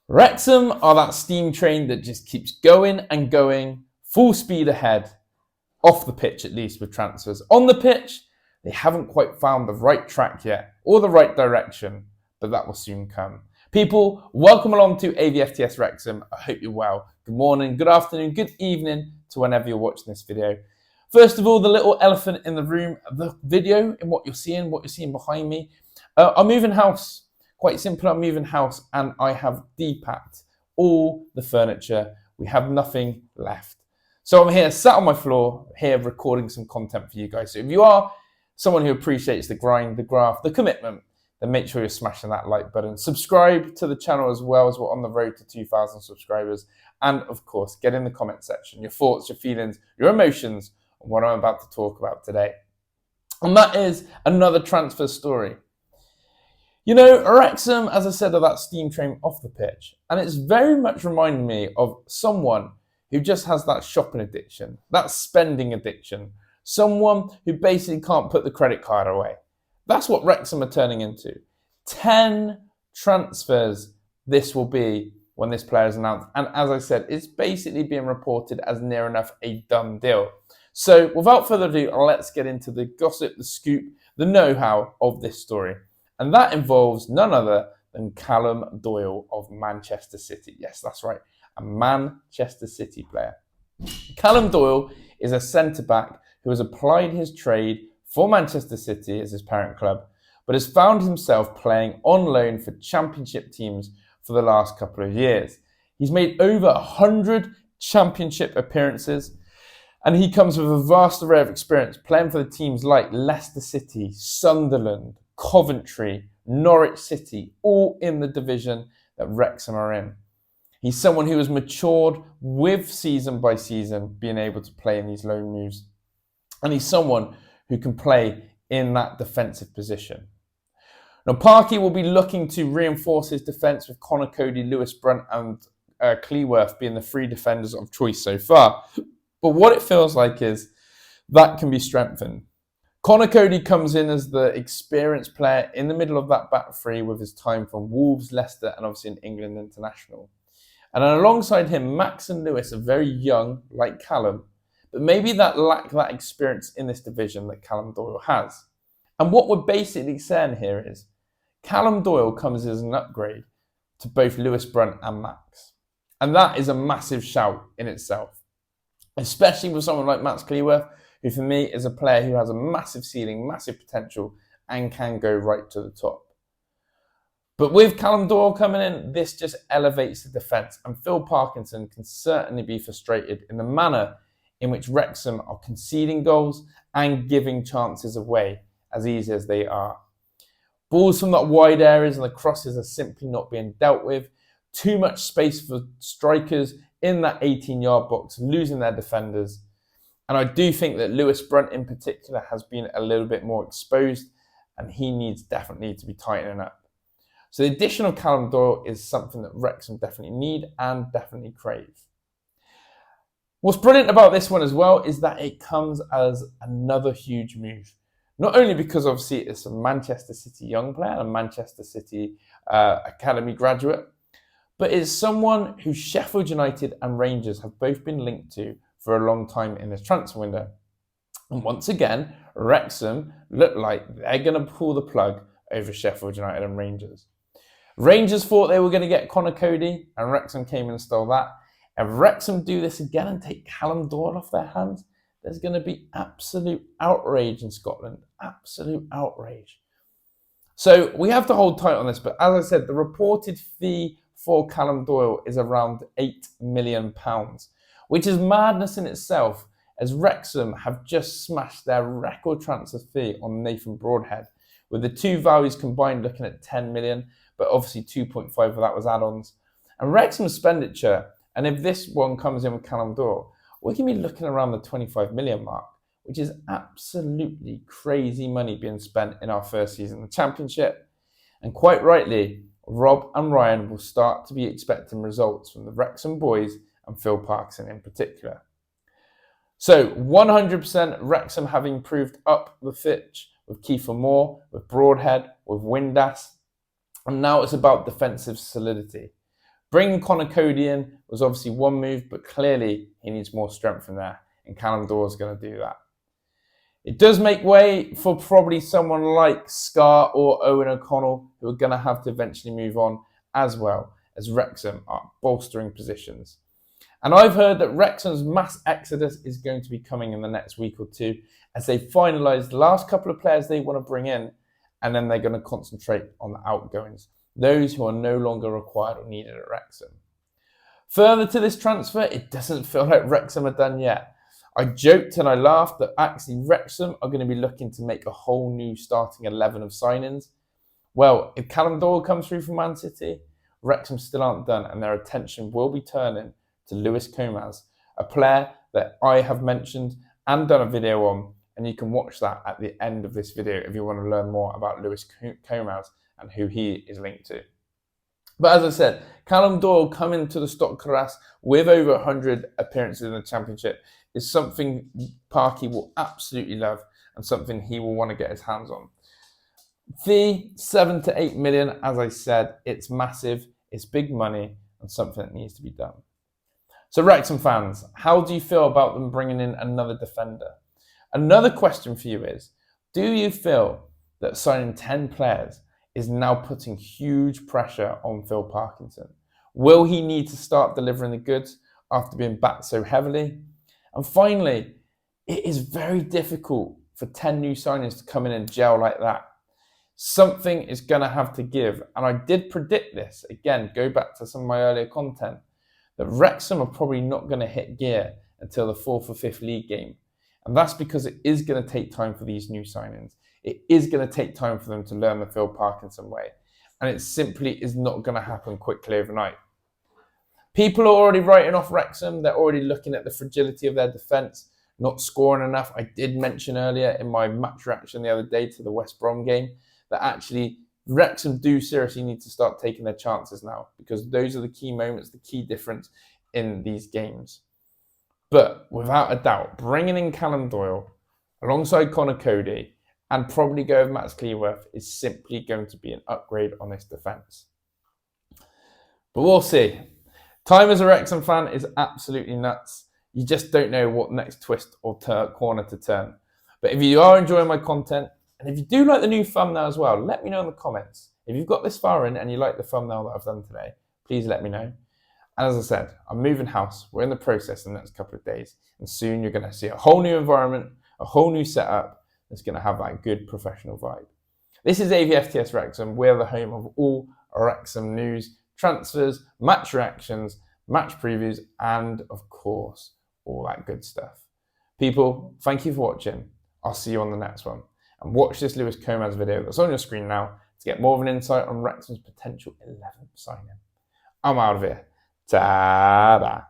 Wrexham are that steam train that just keeps going and going, full speed ahead, off the pitch at least with transfers. On the pitch, they haven't quite found the right track yet or the right direction, but that will soon come. People, welcome along to AVFTS Wrexham. I hope you're well. Good morning, good afternoon, good evening to whenever you're watching this video. First of all, the little elephant in the room, the video and what you're seeing behind me. I'm moving house. Quite simple, I'm moving house and I have depacked all the furniture. We have nothing left. So I'm here, sat on my floor, here recording some content for you guys. So if you are someone who appreciates the grind, the graft, the commitment, then make sure you're smashing that like button. Subscribe to the channel as well, as we're on the road to 2,000 subscribers. And of course, get in the comment section, your thoughts, your feelings, your emotions on what I'm about to talk about today. And that is another transfer story. You know, Wrexham, as I said, are that steam train off the pitch. And it's very much reminding me of someone who just has that shopping addiction, that spending addiction. Someone who basically can't put the credit card away. That's what Wrexham are turning into. 10 transfers this will be when this player is announced. And as I said, it's basically being reported as near enough a done deal. So without further ado, let's get into the gossip, the scoop, the know-how of this story. And that involves none other than Callum Doyle of Manchester City. Yes, that's right, a Manchester City player. Callum Doyle is a centre-back who has applied his trade for Manchester City as his parent club, but has found himself playing on loan for championship teams for the last couple of years. He's made over 100 championship appearances, and he comes with a vast array of experience playing for the teams like Leicester City, Sunderland, Coventry, Norwich City, all in the division that Wrexham are in. He's someone who has matured with season by season being able to play in these loan moves. And he's someone who can play in that defensive position. Now, Parky will be looking to reinforce his defence with Connor Cody, Lewis Brunt and Cleworth being the three defenders of choice so far. But what it feels like is that can be strengthened. Connor Cody comes in as the experienced player in the middle of that back three with his time from Wolves, Leicester and obviously an England international. And then alongside him, Max and Lewis are very young, like Callum, but maybe that lack that experience in this division that Callum Doyle has. And what we're basically saying here is Callum Doyle comes as an upgrade to both Lewis Brunt and Max. And that is a massive shout in itself, especially with someone like Max Cleworth, who for me is a player who has a massive ceiling, massive potential, and can go right to the top. But with Callum Doyle coming in, this just elevates the defence, and Phil Parkinson can certainly be frustrated in the manner in which Wrexham are conceding goals and giving chances away as easy as they are. Balls from that wide areas and the crosses are simply not being dealt with. Too much space for strikers in that 18-yard box, losing their defenders. And I do think that Lewis Brunt in particular has been a little bit more exposed and he definitely needs to be tightening up. So the addition of Callum Doyle is something that Wrexham definitely need and definitely crave. What's brilliant about this one as well is that it comes as another huge move. Not only because obviously it's a Manchester City young player, a Manchester City academy graduate, but it's someone who Sheffield United and Rangers have both been linked to for a long time in this transfer window. And once again, Wrexham look like they're going to pull the plug over Sheffield United and Rangers. Rangers thought they were going to get Connor Cody, and Wrexham came and stole that. If Wrexham do this again and take Callum Doyle off their hands, there's going to be absolute outrage in Scotland. Absolute outrage. So we have to hold tight on this, but as I said, the reported fee for Callum Doyle is around £8 million, which is madness in itself, as Wrexham have just smashed their record transfer fee on Nathan Broadhead, with the two values combined looking at 10 million, but obviously 2.5 of that was add-ons. And Wrexham's expenditure, and if this one comes in with Callum Doyle, we can be looking around the 25 million mark, which is absolutely crazy money being spent in our first season in the Championship. And quite rightly, Rob and Ryan will start to be expecting results from the Wrexham boys and Phil Parkinson in particular. So 100% Wrexham have improved up the pitch with Kiefer Moore, with Broadhead, with Windass, and now it's about defensive solidity. Bringing Connor Cody in was obviously one move, but clearly he needs more strength from there, and Callum Doyle is going to do that. It does make way for probably someone like Scar or Owen O'Connell, who are going to have to eventually move on, as well as Wrexham are bolstering positions. And I've heard that Wrexham's mass exodus is going to be coming in the next week or two as they finalise the last couple of players they want to bring in, and then they're going to concentrate on the outgoings, those who are no longer required or needed at Wrexham. Further to this transfer, it doesn't feel like Wrexham are done yet. I joked and I laughed that actually Wrexham are going to be looking to make a whole new starting 11 of signings. Well, if Callum Doyle comes through from Man City, Wrexham still aren't done, and their attention will be turning to Lewis Comas, a player that I have mentioned and done a video on, and you can watch that at the end of this video if you want to learn more about Lewis Comas and who he is linked to. But as I said, Callum Doyle coming to the Stock Carras with over 100 appearances in the Championship is something Parky will absolutely love and something he will want to get his hands on. Fee, 7 to 8 million, as I said, it's massive, it's big money, and something that needs to be done. So Wrexham fans, how do you feel about them bringing in another defender? Another question for you is, do you feel that signing 10 players is now putting huge pressure on Phil Parkinson? Will he need to start delivering the goods after being backed so heavily? And finally, it is very difficult for 10 new signings to come in and gel like that. Something is going to have to give. And I did predict this. Again, go back to some of my earlier content, that Wrexham are probably not going to hit gear until the 4th or 5th league game. And that's because it is going to take time for these new signings. It is going to take time for them to learn the Phil Parkinson way. And it simply is not going to happen quickly overnight. People are already writing off Wrexham. They're already looking at the fragility of their defence, not scoring enough. I did mention earlier in my match reaction the other day to the West Brom game that actually Wrexham do seriously need to start taking their chances now, because those are the key moments, the key difference in these games. But without a doubt, bringing in Callum Doyle alongside Connor Cody and probably go with Max Cleworth is simply going to be an upgrade on this defence. But we'll see. Time as a Wrexham fan is absolutely nuts. You just don't know what next twist or corner to turn. But if you are enjoying my content, and if you do like the new thumbnail as well, let me know in the comments. If you've got this far in and you like the thumbnail that I've done today, please let me know. And as I said, I'm moving house. We're in the process in the next couple of days. And soon you're going to see a whole new environment, a whole new setup that's going to have that good professional vibe. This is AVFTS Wrexham. We're the home of all Wrexham news, transfers, match reactions, match previews, and of course, all that good stuff. People, thank you for watching. I'll see you on the next one. And watch this Lewis Comas video that's on your screen now to get more of an insight on Wrexham's potential 11th signing. I'm out of here. Ta-da!